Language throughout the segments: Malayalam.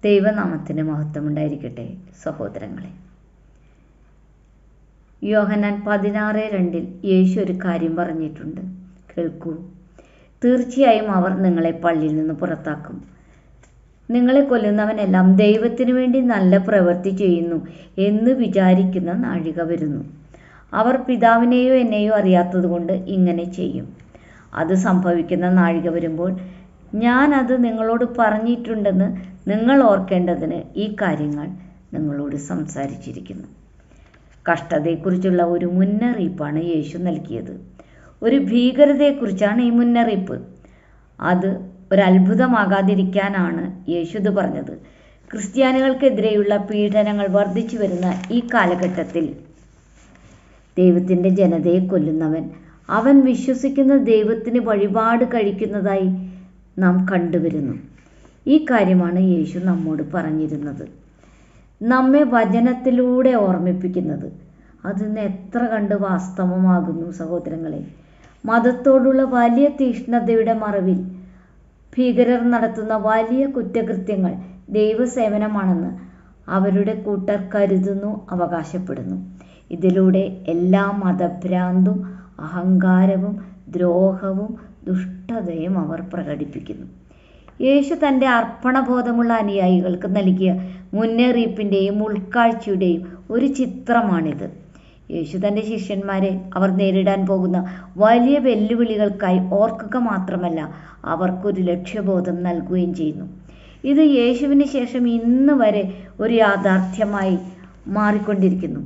ദൈവനാമത്തിന് മഹത്വമുണ്ടായിരിക്കട്ടെ. സഹോദരങ്ങളെ, യോഹന്നാൻ 16:2 യേശു ഒരു കാര്യം പറഞ്ഞിട്ടുണ്ട്. കേൾക്കൂ. തീർച്ചയായും അവർ നിങ്ങളെ പള്ളിയിൽ നിന്ന് പുറത്താക്കും. നിങ്ങളെ കൊല്ലുന്നവനെല്ലാം ദൈവത്തിനു വേണ്ടി നല്ല പ്രവൃത്തി ചെയ്യുന്നു എന്ന് വിചാരിക്കുന്ന നാഴിക വരുന്നു. അവർ പിതാവിനെയോ എന്നെയോ അറിയാത്തതുകൊണ്ട് ഇങ്ങനെ ചെയ്യും. അത് സംഭവിക്കുന്ന നാഴിക വരുമ്പോൾ ഞാൻ അത് നിങ്ങളോട് പറഞ്ഞിട്ടുണ്ടെന്ന് നിങ്ങൾ ഓർക്കേണ്ടതിന് ഈ കാര്യങ്ങൾ നിങ്ങളോട് സംസാരിച്ചിരിക്കുന്നു. കഷ്ടതയെക്കുറിച്ചുള്ള ഒരു മുന്നറിയിപ്പാണ് യേശു നൽകിയത്. ഒരു ഭീകരതയെക്കുറിച്ചാണ് ഈ മുന്നറിയിപ്പ്. അത് ഒരത്ഭുതമാകാതിരിക്കാനാണ് യേശു ഇത് പറഞ്ഞത്. ക്രിസ്ത്യാനികൾക്കെതിരെയുള്ള പീഡനങ്ങൾ വർദ്ധിച്ചു വരുന്ന ഈ കാലഘട്ടത്തിൽ ദൈവത്തിൻ്റെ ജനതയെ കൊല്ലുന്നവൻ അവൻ വിശ്വസിക്കുന്ന ദൈവത്തിന് വഴിപാട് കഴിക്കുന്നതായി നാം കണ്ടുവരുന്നു. ഈ കാര്യമാണ് യേശു നമ്മോട് പറഞ്ഞിരുന്നത്, നമ്മെ വചനത്തിലൂടെ ഓർമ്മിപ്പിക്കുന്നത്. അതിന്ന് എത്ര കണ്ട് വാസ്തവമാകുന്നു സഹോദരങ്ങളെ. മതത്തോടുള്ള വലിയ തീഷ്ണതയുടെ മറവിൽ ഭീകരർ നടത്തുന്ന വലിയ കുറ്റകൃത്യങ്ങൾ ദൈവസേവനമാണെന്ന് അവരുടെ കൂട്ടർ കരുതുന്നു, അവകാശപ്പെടുന്നു. ഇതിലൂടെ എല്ലാ മതഭ്രാന്തും അഹങ്കാരവും ദ്രോഹവും ദുഷ്ടതയും അവർ പ്രകടിപ്പിക്കുന്നു. യേശു തൻ്റെ അർപ്പണബോധമുള്ള അനുയായികൾക്ക് നൽകിയ മുന്നറിയിപ്പിൻ്റെയും ഉൾക്കാഴ്ചയുടെയും ഒരു ചിത്രമാണിത്. യേശു തൻ്റെ ശിഷ്യന്മാരെ അവർ നേരിടാൻ പോകുന്ന വലിയ വെല്ലുവിളികൾക്കായി ഓർക്കുക മാത്രമല്ല, അവർക്കൊരു ലക്ഷ്യബോധം നൽകുകയും ചെയ്യുന്നു. ഇത് യേശുവിന് ശേഷം ഇന്ന് വരെ ഒരു യാഥാർത്ഥ്യമായി മാറിക്കൊണ്ടിരിക്കുന്നു.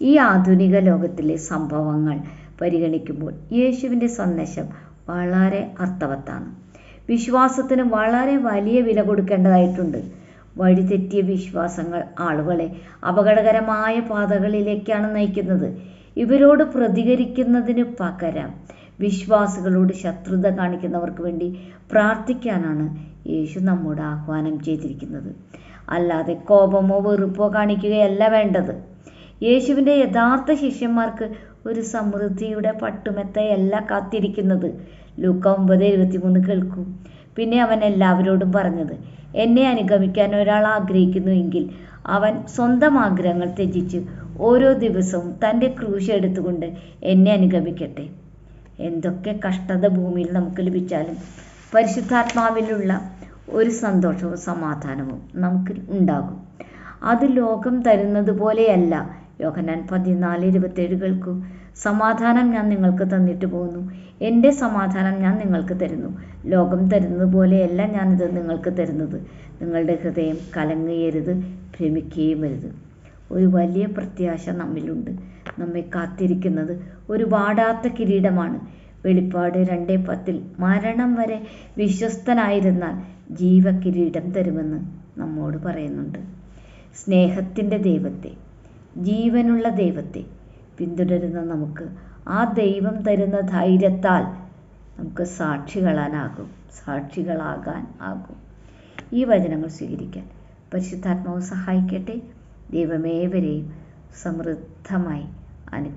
ഈ ആധുനിക ലോകത്തിലെ സംഭവങ്ങൾ പരിഗണിക്കുമ്പോൾ യേശുവിൻ്റെ സന്ദേശം വളരെ അർത്ഥവത്താണ്. വിശ്വാസത്തിന് വളരെ വലിയ വില കൊടുക്കേണ്ടതായിട്ടുണ്ട്. വഴിതെറ്റിയ വിശ്വാസങ്ങൾ ആളുകളെ അപകടകരമായ പാതകളിലേക്കാണ് നയിക്കുന്നത്. ഇവരോട് പ്രതികരിക്കുന്നതിന് പകരം വിശ്വാസികളോട് ശത്രുത കാണിക്കുന്നവർക്ക് വേണ്ടി പ്രാർത്ഥിക്കാനാണ് യേശു നമ്മോട് ആഹ്വാനം ചെയ്തിരിക്കുന്നത്. അല്ലാതെ കോപമോ വെറുപ്പോ കാണിക്കുകയല്ല വേണ്ടത്. യേശുവിൻ്റെ യഥാർത്ഥ ശിഷ്യന്മാർക്ക് ഒരു സമൃദ്ധിയുടെ പട്ടുമെത്തയല്ല കാത്തിരിക്കുന്നത്. ലൂക്ക 9:23 കേൾക്കൂ. പിന്നെ അവൻ എല്ലാവരോടും പറഞ്ഞത്, എന്നെ അനുഗമിക്കാൻ ഒരാൾ ആഗ്രഹിക്കുന്നുവെങ്കിൽ അവൻ സ്വന്തം ആഗ്രഹങ്ങൾ ത്യജിച്ച് ഓരോ ദിവസവും തൻ്റെ ക്രൂശ് എടുത്തുകൊണ്ട് എന്നെ അനുഗമിക്കട്ടെ. എന്തൊക്കെ കഷ്ടത ഭൂമിയിൽ നമുക്ക് ലഭിച്ചാലും പരിശുദ്ധാത്മാവിലുള്ള ഒരു സന്തോഷവും സമാധാനവും നമുക്ക് ഉണ്ടാകും. അത് ലോകം തരുന്നത് പോലെയല്ല. യോഹന്നാൻ 14:27 കേൾക്കൂ. സമാധാനം ഞാൻ നിങ്ങൾക്ക് തന്നിട്ട് പോകുന്നു, എൻ്റെ സമാധാനം ഞാൻ നിങ്ങൾക്ക് തരുന്നു. ലോകം തരുന്നത് പോലെയല്ല ഞാനിത് നിങ്ങൾക്ക് തരുന്നത്. നിങ്ങളുടെ ഹൃദയം കലങ്ങരുത്, ഭ്രമിക്കുകയും വരുത്. ഒരു വലിയ പ്രത്യാശ നമ്മിലുണ്ട്. നമ്മെ കാത്തിരിക്കുന്നത് ഒരു വാടാത്ത കിരീടമാണ്. വെളിപ്പാട് 2:10 മരണം വരെ വിശ്വസ്തനായിരുന്നാൽ ജീവകിരീടം തരുമെന്ന് നമ്മോട് പറയുന്നുണ്ട്. സ്നേഹത്തിൻ്റെ ദൈവത്തെ, ജീവനുള്ള ദൈവത്തെ പിന്തുടരുന്ന നമുക്ക് ആ ദൈവം തരുന്ന ധൈര്യത്താൽ നമുക്ക് സാക്ഷികളാകാൻ ആകും. ഈ വചനങ്ങൾ സ്വീകരിക്കാൻ പരിശുദ്ധാത്മാവ് സഹായിക്കട്ടെ. ദൈവമേവരെയും സമൃദ്ധമായി അനുഗ്രഹിക്കട്ടെ.